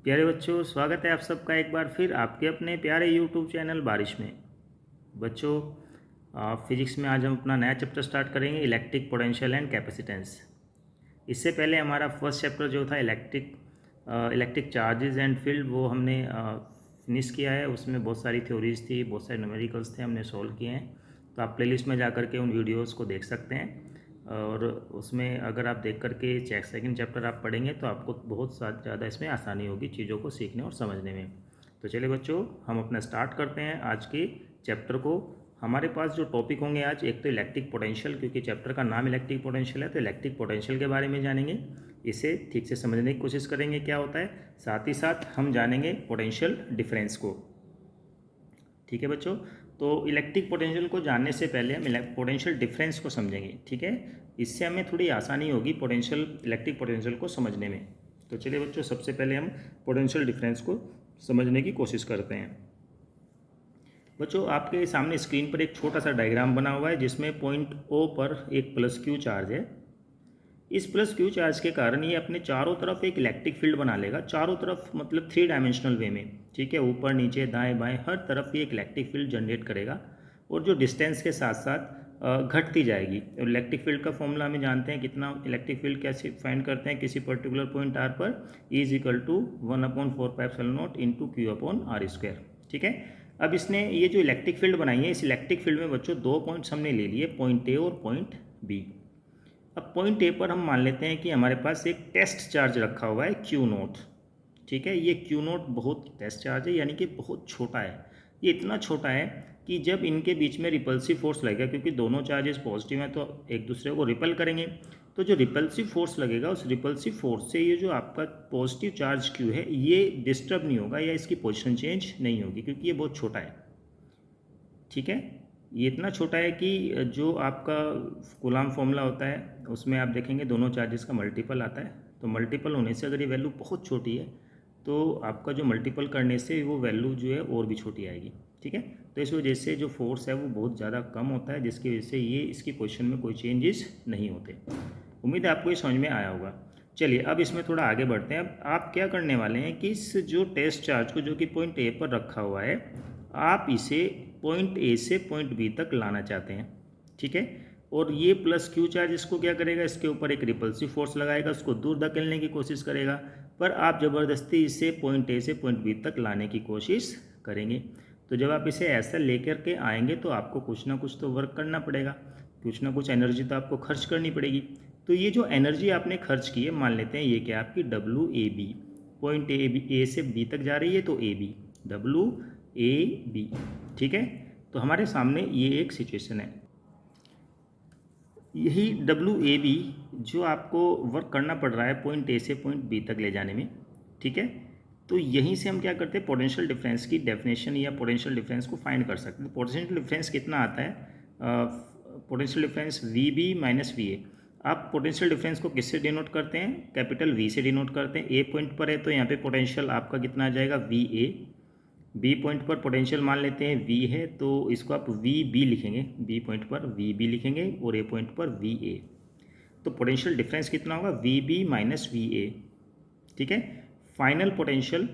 प्यारे बच्चों, स्वागत है आप सबका एक बार फिर आपके अपने प्यारे यूट्यूब चैनल बारिश में। बच्चों, फिजिक्स में आज हम अपना नया चैप्टर स्टार्ट करेंगे, इलेक्ट्रिक पोटेंशियल एंड कैपेसिटेंस। इससे पहले हमारा फर्स्ट चैप्टर जो था इलेक्ट्रिक चार्जेस एंड फील्ड, वो हमने फिनिश किया है। उसमें बहुत सारी थ्योरीज थी, बहुत सारे न्यूमेरिकल्स थे, हमने सॉल्व किए हैं। तो आप प्लेलिस्ट में जा करके उन वीडियोस को देख सकते हैं। और उसमें अगर आप देख करके सेकंड चैप्टर आप पढ़ेंगे तो आपको बहुत ज़्यादा इसमें आसानी होगी चीज़ों को सीखने और समझने में। तो चलिए बच्चों, हम अपना स्टार्ट करते हैं आज के चैप्टर को। हमारे पास जो टॉपिक होंगे आज, एक तो इलेक्ट्रिक पोटेंशियल, क्योंकि चैप्टर का नाम इलेक्ट्रिक पोटेंशियल है, तो इलेक्ट्रिक पोटेंशियल के बारे में जानेंगे। इसे ठीक से समझने की कोशिश करेंगे क्या होता है, साथ ही साथ हम जानेंगे पोटेंशियल डिफरेंस को। ठीक है बच्चों, तो इलेक्ट्रिक पोटेंशियल को जानने से पहले हम पोटेंशियल डिफरेंस को समझेंगे। ठीक है, इससे हमें थोड़ी आसानी होगी इलेक्ट्रिक पोटेंशियल को समझने में। तो चलिए बच्चों, सबसे पहले हम पोटेंशियल डिफरेंस को समझने की कोशिश करते हैं। बच्चों, आपके सामने स्क्रीन पर एक छोटा सा डायग्राम बना हुआ है जिसमें पॉइंट ओ पर एक प्लस क्यू चार्ज है। इस प्लस क्यू चार्ज के कारण ये अपने चारों तरफ एक इलेक्ट्रिक फील्ड बना लेगा, चारों तरफ मतलब 3 डायमेंशनल वे में। ठीक है, ऊपर नीचे दाएं बाएं हर तरफ ये एक इलेक्ट्रिक फील्ड जनरेट करेगा, और जो डिस्टेंस के साथ साथ घटती जाएगी। और इलेक्ट्रिक फील्ड का फॉर्मूला हमें जानते हैं, कितना इलेक्ट्रिक फील्ड कैसे फाइंड करते हैं किसी पर्टिकुलर पॉइंट आर पर, E = 1/4π0 इंटू Q/r²। ठीक है, अब इसने ये जो इलेक्ट्रिक फील्ड बनाई है, इस इलेक्ट्रिक फील्ड में बच्चों 2 पॉइंट्स हमने ले लिए, पॉइंट ए और पॉइंट बी। अब पॉइंट ए पर हम मान लेते हैं कि हमारे पास एक टेस्ट चार्ज रखा हुआ है Q0। ठीक है, ये Q0 बहुत टेस्ट चार्ज है, यानी कि बहुत छोटा है। ये इतना छोटा है कि जब इनके बीच में रिपल्सिव फोर्स लगेगा, क्योंकि दोनों चार्जेस पॉजिटिव हैं तो एक दूसरे को रिपल करेंगे, तो जो रिपल्सिव फोर्स लगेगा उस रिपल्सिव फोर्स से ये जो आपका पॉजिटिव चार्ज Q है ये डिस्टर्ब नहीं होगा या इसकी पोजिशन चेंज नहीं होगी, क्योंकि ये बहुत छोटा है। ठीक है, ये इतना छोटा है कि जो आपका कूलाम फॉर्मूला होता है उसमें आप देखेंगे दोनों चार्जेस का मल्टीपल आता है। तो मल्टीपल होने से अगर ये वैल्यू बहुत छोटी है तो आपका जो मल्टीपल करने से वो वैल्यू जो है और भी छोटी आएगी। ठीक है, तो इस वजह से जो फोर्स है वो बहुत ज़्यादा कम होता है, जिसकी वजह से ये इसकी पोजीशन में कोई चेंजेस नहीं होते। उम्मीद है आपको ये समझ में आया होगा। चलिए अब इसमें थोड़ा आगे बढ़ते हैं। अब आप क्या करने वाले हैं कि इस जो टेस्ट चार्ज को, जो कि पॉइंट ए पर रखा हुआ है, आप इसे पॉइंट ए से पॉइंट बी तक लाना चाहते हैं। ठीक है, और ये प्लस क्यू चार्ज इसको क्या करेगा, इसके ऊपर एक रिपल्सिव फोर्स लगाएगा, उसको दूर धकेलने की कोशिश करेगा, पर आप ज़बरदस्ती इसे पॉइंट ए से पॉइंट बी तक लाने की कोशिश करेंगे। तो जब आप इसे ऐसा लेकर के आएंगे तो आपको कुछ ना कुछ तो वर्क करना पड़ेगा, कुछ ना कुछ एनर्जी तो आपको खर्च करनी पड़ेगी। तो ये जो एनर्जी आपने खर्च की है, मान लेते हैं ये क्या आपकी WAB, पॉइंट ए से बी तक जा रही है तो AB, WAB। ठीक है, तो हमारे सामने ये एक सिचुएशन है। यही WAB जो आपको वर्क करना पड़ रहा है पॉइंट ए से पॉइंट बी तक ले जाने में। ठीक है, तो यहीं से हम क्या करते हैं, पोटेंशियल डिफरेंस की डेफिनेशन या पोटेंशियल डिफरेंस को फाइंड कर सकते हैं। पोटेंशियल डिफरेंस कितना आता है, पोटेंशियल डिफरेंस VB - VA। आप पोटेंशियल डिफरेंस को किससे डिनोट करते हैं, कैपिटल V से डिनोट करते हैं। ए पॉइंट पर है तो यहाँ पे पोटेंशियल आपका कितना आ जाएगा, VA। बी पॉइंट पर पोटेंशियल मान लेते हैं V है, तो इसको आप VB लिखेंगे, बी पॉइंट पर VB लिखेंगे और ए पॉइंट पर VA। तो पोटेंशियल डिफरेंस कितना होगा, VB - VA। ठीक है, final potential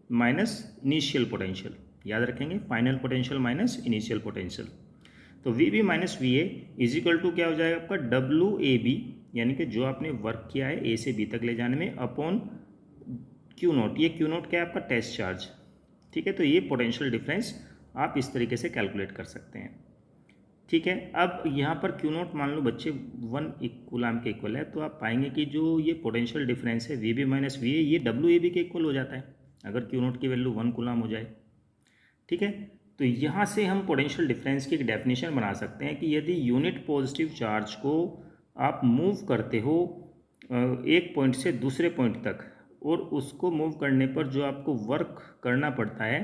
minus initial potential, याद रखेंगे, final potential minus initial potential. तो VB - VA is equal to क्या हो जाएगा आपका, WAB, यानी कि जो आपने वर्क किया है ए से बी तक ले जाने में, अपॉन Q0। ये Q0 क्या है आपका, टेस्ट चार्ज। ठीक है, तो ये पोटेंशियल डिफरेंस आप इस तरीके से कैलकुलेट कर सकते हैं। ठीक है, अब यहाँ पर Q0 मान लो बच्चे 1 कूलाम के इक्वल है, तो आप पाएंगे कि जो ये पोटेंशियल डिफरेंस है VB - VA, ये WAB के इक्वल हो जाता है अगर Q0 की वैल्यू 1 कूलाम हो जाए। ठीक है, तो यहाँ से हम पोटेंशियल डिफरेंस की एक डेफिनेशन बना सकते हैं कि यदि यूनिट पॉजिटिव चार्ज को आप मूव करते हो एक पॉइंट से दूसरे पॉइंट तक, और उसको मूव करने पर जो आपको वर्क करना पड़ता है,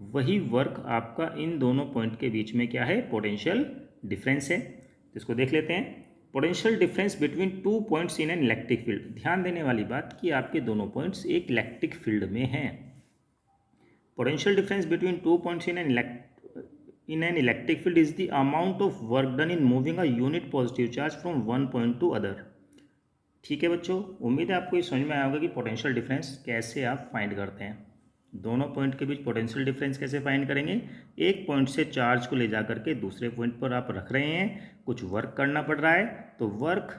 वही वर्क आपका इन दोनों पॉइंट के बीच में क्या है, पोटेंशियल डिफरेंस है। तो इसको देख लेते हैं, potential difference between 2 points in an electric field. ध्यान देने वाली बात कि आपके दोनों पॉइंट्स एक इलेक्ट्रिक फील्ड में हैं। Potential difference between 2 points in an electric field is the amount of work done in moving a unit positive charge from one point to other। ठीक है बच्चों, उम्मीद है आपको ये समझ में आया होगा कि पोटेंशियल डिफरेंस कैसे आप फाइंड करते हैं। दोनों पॉइंट के बीच पोटेंशियल डिफरेंस कैसे फाइंड करेंगे। एक पॉइंट से चार्ज को ले जा करके दूसरे पॉइंट पर आप रख रहे हैं, कुछ वर्क करना पड़ रहा है, तो वर्क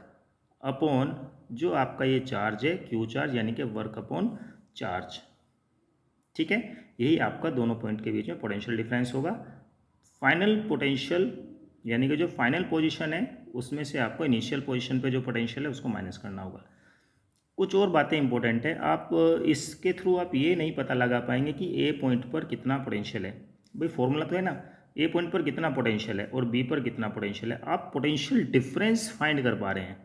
अपॉन जो आपका ये चार्ज है क्यू चार्ज, यानी कि वर्क अपॉन चार्ज। ठीक है, यही आपका दोनों पॉइंट के बीच में पोटेंशियल डिफरेंस होगा। फाइनल पोटेंशियल यानी कि जो फाइनल पोजीशन है उसमें से आपको इनिशियल पोजीशन पे जो पोटेंशियल है उसको माइनस करना होगा। कुछ और बातें इंपॉर्टेंट है, आप इसके थ्रू आप ये नहीं पता लगा पाएंगे कि ए पॉइंट पर कितना पोटेंशियल है। भाई फॉर्मूला तो है ना, ए पॉइंट पर कितना पोटेंशियल है और बी पर कितना पोटेंशियल है। आप पोटेंशियल डिफरेंस फाइंड कर पा रहे हैं,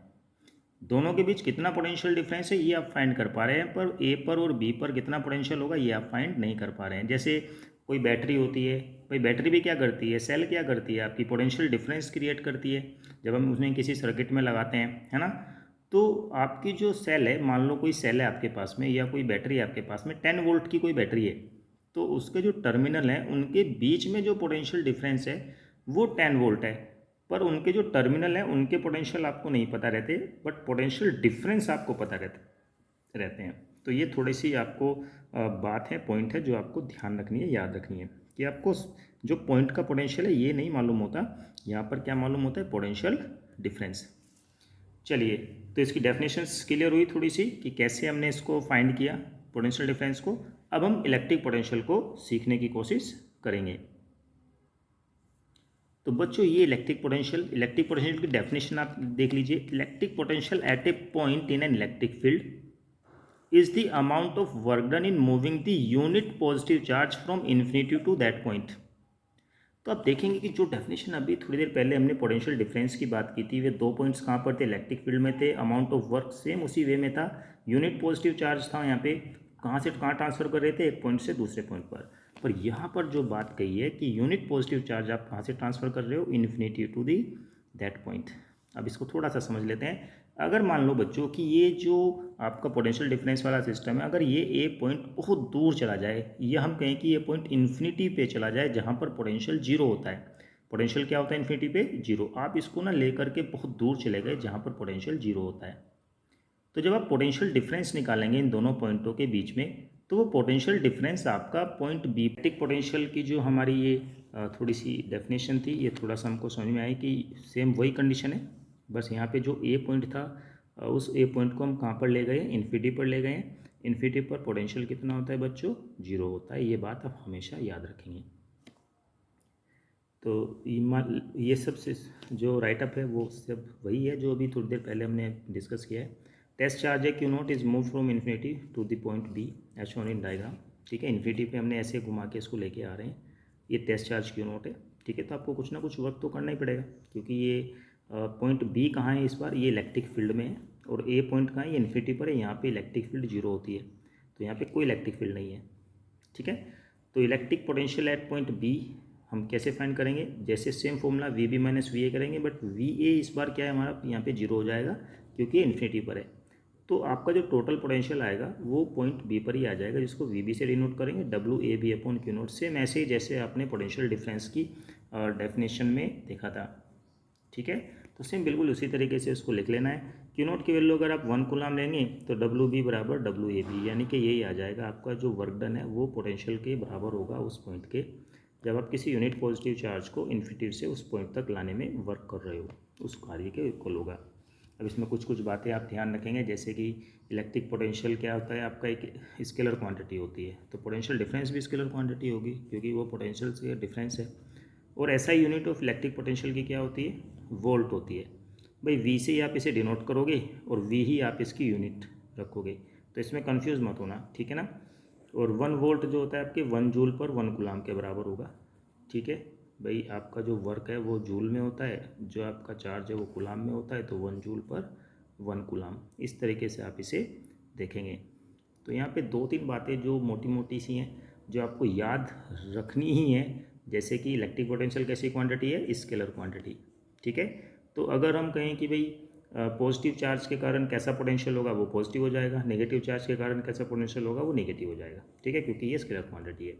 दोनों के बीच कितना पोटेंशियल डिफरेंस है ये आप फाइंड कर पा रहे हैं, पर ए पर और बी पर कितना पोटेंशियल होगा ये आप फाइंड नहीं कर पा रहे हैं। जैसे कोई बैटरी होती है, भाई बैटरी भी क्या करती है, सेल क्या करती है, आपकी पोटेंशियल डिफरेंस क्रिएट करती है जब हम उसमें किसी सर्किट में लगाते हैं, है ना। तो आपकी जो सेल है, मान लो कोई सेल है आपके पास में या कोई बैटरी है आपके पास में, 10 वोल्ट की कोई बैटरी है, तो उसके जो टर्मिनल हैं उनके बीच में जो पोटेंशियल डिफरेंस है वो 10 वोल्ट है, पर उनके जो टर्मिनल हैं उनके पोटेंशियल आपको नहीं पता रहते, बट पोटेंशियल डिफरेंस आपको पता रहते हैं। तो ये थोड़ी सी आपको बात है, पॉइंट है जो आपको ध्यान रखनी है, याद रखनी है कि आपको जो पॉइंट का पोटेंशियल है ये नहीं मालूम होता, यहाँ पर क्या मालूम होता है, पोटेंशियल डिफरेंस। चलिए, तो इसकी डेफिनेशंस क्लियर हुई थोड़ी सी कि कैसे हमने इसको फाइंड किया पोटेंशियल डिफरेंस को। अब हम इलेक्ट्रिक पोटेंशियल को सीखने की कोशिश करेंगे। तो बच्चों ये इलेक्ट्रिक पोटेंशियल की डेफिनेशन आप देख लीजिए। Electric potential at a point in an electric field is the amount of work done in moving the unit positive charge from infinity to that point. तो आप देखेंगे कि जो डेफिनेशन अभी थोड़ी देर पहले हमने पोटेंशियल डिफरेंस की बात की थी, वे दो पॉइंट्स कहाँ पर थे, इलेक्ट्रिक फील्ड में थे, अमाउंट ऑफ वर्क सेम उसी वे में था, यूनिट पॉजिटिव चार्ज था, यहाँ पे कहाँ से कहाँ ट्रांसफर कर रहे थे, एक पॉइंट से दूसरे पॉइंट पर यहाँ पर जो बात कही है कि यूनिट पॉजिटिव चार्ज आप कहाँ से ट्रांसफर कर रहे हो, infinity to the that point. अब इसको थोड़ा सा समझ लेते हैं। अगर मान लो बच्चों कि ये जो आपका पोटेंशियल डिफरेंस वाला सिस्टम है, अगर ये ए पॉइंट बहुत दूर चला जाए, या हम कहें कि ये पॉइंट इन्फिनिटी पे चला जाए जहाँ पर पोटेंशियल जीरो होता है। पोटेंशियल क्या होता है इन्फिनिटी पे, जीरो। आप इसको ना लेकर के बहुत दूर चले गए जहाँ पर पोटेंशियल जीरो होता है, तो जब आप पोटेंशियल डिफरेंस निकालेंगे इन दोनों पॉइंटों के बीच में, तो वो पोटेंशियल डिफरेंस आपका पॉइंट बी। इलेक्ट्रिक पोटेंशियल की जो हमारी ये थोड़ी सी डेफिनेशन थी, ये थोड़ा सा हमको समझ में आई कि सेम वही कंडीशन है, बस यहाँ पे जो ए पॉइंट था उस ए पॉइंट को हम कहाँ पर ले गए, इन्फिनिटी पर ले गए। इन्फिनिटी पर पोटेंशियल कितना होता है बच्चों, जीरो होता है। ये बात आप हमेशा याद रखेंगे। तो ये सब से जो राइटअप है वो सब वही है जो अभी थोड़ी देर पहले हमने डिस्कस किया है। टेस्ट चार्ज है q naught is move from infinity to the point B as shown in diagram. ठीक है, इन्फिनिटी पे हमने ऐसे घुमा के इसको लेके आ रहे हैं, ये टेस्ट चार्ज क्यू नॉट है। ठीक है, तो आपको कुछ ना कुछ वर्क तो करना ही पड़ेगा, क्योंकि ये पॉइंट बी कहाँ है इस बार, ये इलेक्ट्रिक फील्ड में है, और ए पॉइंट कहाँ है, ये इन्फिनिटी पर है, यहाँ पे इलेक्ट्रिक फील्ड जीरो होती है, तो यहाँ पे कोई इलेक्ट्रिक फील्ड नहीं है। ठीक है, तो electric potential at point B हम कैसे फाइंड करेंगे, जैसे same formula V B minus V A करेंगे, बट वी ए इस बार क्या है हमारा, यहाँ पे जीरो हो जाएगा क्योंकि इन्फिनिटी पर है। तो आपका जो टोटल पोटेंशियल आएगा वो पॉइंट बी पर ही आ जाएगा, जिसको वी बी से डिनोट करेंगे, W A B upon q naught. Same ऐसे ही जैसे आपने पोटेंशियल डिफरेंस की डेफिनेशन में देखा था। ठीक है, तो सेम बिल्कुल उसी तरीके से इसको लिख लेना है। क्यू नोट की वैल्यू अगर आप 1 कूलम लेंगे तो डब्ल्यू बी बराबर डब्ल्यू ए बी, यानी कि यही आ जाएगा आपका जो वर्क डन है वो पोटेंशियल के बराबर होगा उस पॉइंट के, जब आप किसी यूनिट पॉजिटिव चार्ज को इन्फिनिटी से उस पॉइंट तक लाने में वर्क कर रहे हो, उस कार्य के इक्वल होगा। अब इसमें कुछ कुछ बातें आप ध्यान रखेंगे, जैसे कि इलेक्ट्रिक पोटेंशियल क्या होता है आपका, एक स्केलर क्वांटिटी होती है, तो पोटेंशियल डिफरेंस भी स्केलर क्वांटिटी होगी क्योंकि वो पोटेंशियल से डिफरेंस है। और ऐसा यूनिट ऑफ इलेक्ट्रिक पोटेंशियल की क्या होती है, वोल्ट होती है। भाई वी से ही आप इसे डिनोट करोगे और वी ही आप इसकी यूनिट रखोगे, तो इसमें कंफ्यूज मत होना, ठीक है ना। और 1 वोल्ट जो होता है आपके 1 जूल पर 1 कूलम के बराबर होगा। ठीक है भाई, आपका जो वर्क है वो जूल में होता है, जो आपका चार्ज है वो कूलम में होता है, तो 1 जूल पर 1 कूलम, इस तरीके से आप इसे देखेंगे। तो यहाँ पे 2-3 बातें जो मोटी मोटी सी हैं जो आपको याद रखनी ही है, जैसे कि इलेक्ट्रिक पोटेंशियल कैसी क्वांटिटी है, स्केलर क्वांटिटी। ठीक है, तो अगर हम कहें कि भाई पॉजिटिव चार्ज के कारण कैसा पोटेंशियल होगा, वो पॉजिटिव हो जाएगा, नेगेटिव चार्ज के कारण कैसा पोटेंशियल होगा, वो नेगेटिव हो जाएगा। ठीक है, क्योंकि ये स्केलर क्वांटिटी है,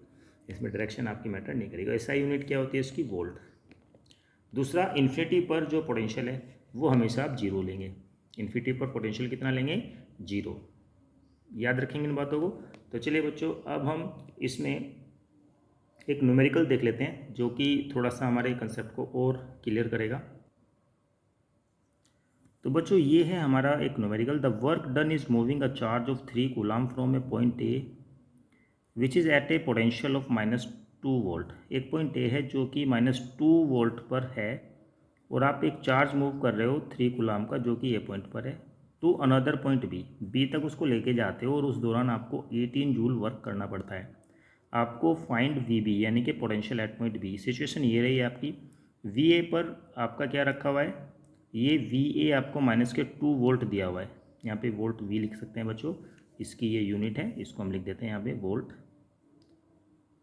इसमें डायरेक्शन आपकी मैटर नहीं करेगा। ऐसा यूनिट क्या होती है इसकी, वोल्ट। दूसरा, इन्फिनिटी पर जो पोटेंशियल है वो हमेशा आप जीरो लेंगे, इन्फिनिटी पर पोटेंशियल कितना लेंगे, 0। याद रखेंगे इन बातों को। तो चलिए बच्चों, अब हम इसमें एक न्यूमेरिकल देख लेते हैं जो कि थोड़ा सा हमारे कंसेप्ट को और क्लियर करेगा। तो बच्चों ये है हमारा एक numerical. The work done is moving a charge of 3 coulomb from a point A which is at a potential of -2 volt. एक पॉइंट ए है जो कि -2 वोल्ट पर है और आप एक चार्ज मूव कर रहे हो 3 कूलम का जो कि ए पॉइंट पर है, टू अनदर पॉइंट बी तक उसको लेके जाते हो और उस दौरान आपको 18 जूल वर्क करना पड़ता है। आपको फाइंड वी बी यानी कि potential at point B. Situation ये रही आपकी, वी ए पर आपका क्या रखा हुआ है, ये वी ए आपको -2 वोल्ट दिया हुआ है। यहाँ पे वोल्ट वी लिख सकते हैं बच्चों, इसकी ये यूनिट है, इसको हम लिख देते हैं यहाँ पे वोल्ट।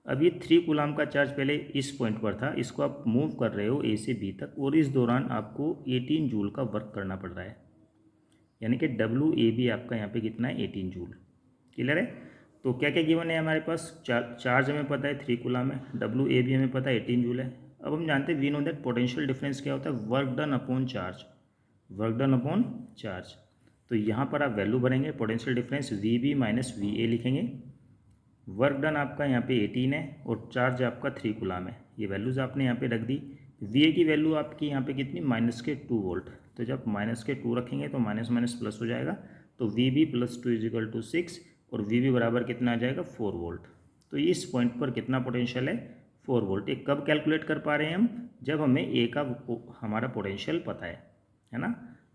अब ये 3 कूलम का चार्ज पहले इस पॉइंट पर था, इसको आप मूव कर रहे हो ए से बी तक और इस दौरान आपको 18 जूल का वर्क करना पड़ रहा है, यानी कि डब्ल्यू ए बी आपका यहाँ पे कितना है, 18 जूल। क्लियर है। तो क्या क्या गिवन है हमारे पास, चार्ज हमें पता है 3 कूलम है, डब्ल्यू ए बी हमें पता है 18 जूल है। अब हम जानते हैं we know that potential difference क्या होता है, work done upon charge, work done upon charge. तो यहाँ पर आप वैल्यू भरेंगे, potential difference V B minus V A लिखेंगे। वर्क डन आपका यहाँ पे 18 है और चार्ज आपका 3 कूलम है। ये वैल्यूज़ आपने यहाँ पे रख दी। वी ए की वैल्यू आपकी यहाँ पे कितनी, -2 वोल्ट। तो जब -2 रखेंगे तो माइनस माइनस प्लस हो जाएगा, तो वी बी प्लस 2 = 6 और वी बी बराबर कितना आ जाएगा, 4 वोल्ट। तो इस पॉइंट पर कितना पोटेंशियल है, 4 वोल्ट। ये कब कैलकुलेट कर पा रहे हैं हम, जब हमें ए का हमारा पोटेंशियल पता है ना।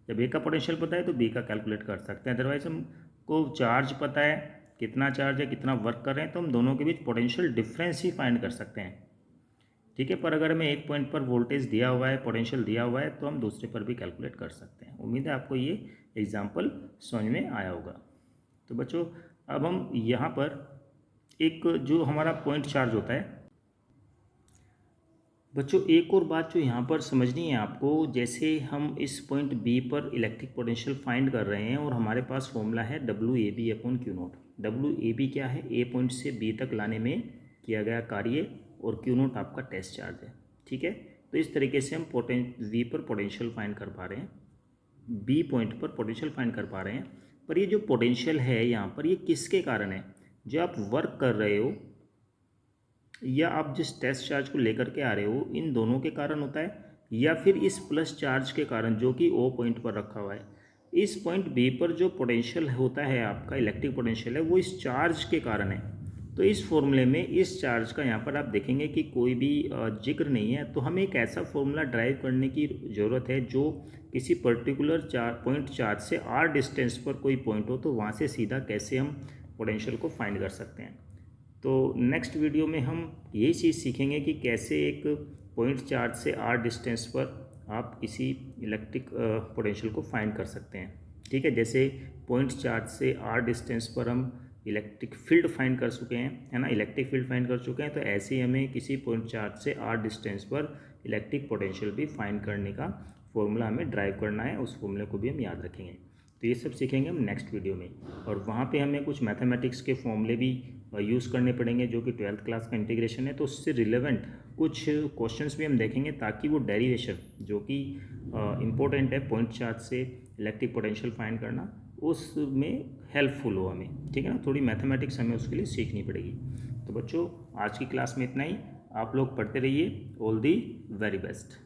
जब ए का पोटेंशियल पता है तो बी का कैलकुलेट कर सकते हैं। अदरवाइज हमको चार्ज पता है, कितना चार्ज है, कितना वर्क कर रहे हैं, तो हम दोनों के बीच पोटेंशियल डिफरेंस ही फाइंड कर सकते हैं। ठीक है। पर अगर हमें एक पॉइंट पर वोल्टेज दिया हुआ है, पोटेंशियल दिया हुआ है, तो हम दूसरे पर भी कैलकुलेट कर सकते हैं। उम्मीद है आपको ये एग्जाम्पल समझ में आया होगा। तो बच्चों अब हम यहाँ पर एक जो हमारा पॉइंट चार्ज होता है, बच्चों एक और बात जो यहाँ पर समझनी है आपको, जैसे हम इस पॉइंट बी पर इलेक्ट्रिक पोटेंशियल फाइंड कर रहे हैं और हमारे पास फॉर्मूला है W A B upon q naught. W A B क्या है, ए पॉइंट से बी तक लाने में किया गया कार्य और क्यू नोट आपका टेस्ट चार्ज है। ठीक है। तो इस तरीके से हम वी पर पोटेंशियल फाइंड कर पा रहे हैं, बी पॉइंट पर पोटेंशियल फाइंड कर पा रहे हैं। पर ये जो पोटेंशियल है यहाँ पर, ये किसके कारण है, जो आप वर्क कर रहे हो या आप जिस टेस्ट चार्ज को लेकर के आ रहे हो, इन दोनों के कारण होता है, या फिर इस प्लस चार्ज के कारण जो कि ओ पॉइंट पर रखा हुआ है। इस पॉइंट बी पर जो पोटेंशियल होता है आपका, इलेक्ट्रिक पोटेंशियल है, वो इस चार्ज के कारण है। तो इस फॉर्मूले में इस चार्ज का यहाँ पर आप देखेंगे कि कोई भी जिक्र नहीं है। तो हमें एक ऐसा फॉर्मूला ड्राइव करने की ज़रूरत है जो किसी पर्टिकुलर पॉइंट चार्ज से आर डिस्टेंस पर कोई पॉइंट हो, तो वहाँ से सीधा कैसे हम पोटेंशियल को फाइंड कर सकते हैं। तो नेक्स्ट वीडियो में हम यही चीज़ सीखेंगे कि कैसे एक पॉइंट चार्ज से आर डिस्टेंस पर आप किसी इलेक्ट्रिक पोटेंशियल को फाइंड कर सकते हैं। ठीक है। जैसे पॉइंट चार्ज से आर डिस्टेंस पर हम इलेक्ट्रिक फील्ड फाइंड कर चुके हैं, है ना, इलेक्ट्रिक फील्ड फाइंड कर चुके हैं, तो ऐसे ही हमें किसी पॉइंट चार्ज से आर डिस्टेंस पर इलेक्ट्रिक पोटेंशियल भी फाइंड करने का फॉर्मूला हमें ड्राइव करना है। उस फॉर्मूले को भी हम याद रखेंगे। तो ये सब सीखेंगे हम नेक्स्ट वीडियो में, और वहाँ पे हमें कुछ मैथमेटिक्स के फॉर्मूले भी यूज़ करने पड़ेंगे जो कि 12th क्लास का इंटीग्रेशन है। तो उससे रिलेवेंट कुछ क्वेश्चंस भी हम देखेंगे ताकि वो डेरिवेशन जो कि इम्पोर्टेंट है पॉइंट चार्ज से इलेक्ट्रिक पोटेंशियल फाइंड करना, उसमें हेल्पफुल हो हमें। ठीक है ना, थोड़ी मैथमेटिक्स हमें उसके लिए सीखनी पड़ेगी। तो बच्चों आज की क्लास में इतना ही। आप लोग पढ़ते रहिए। All the very best.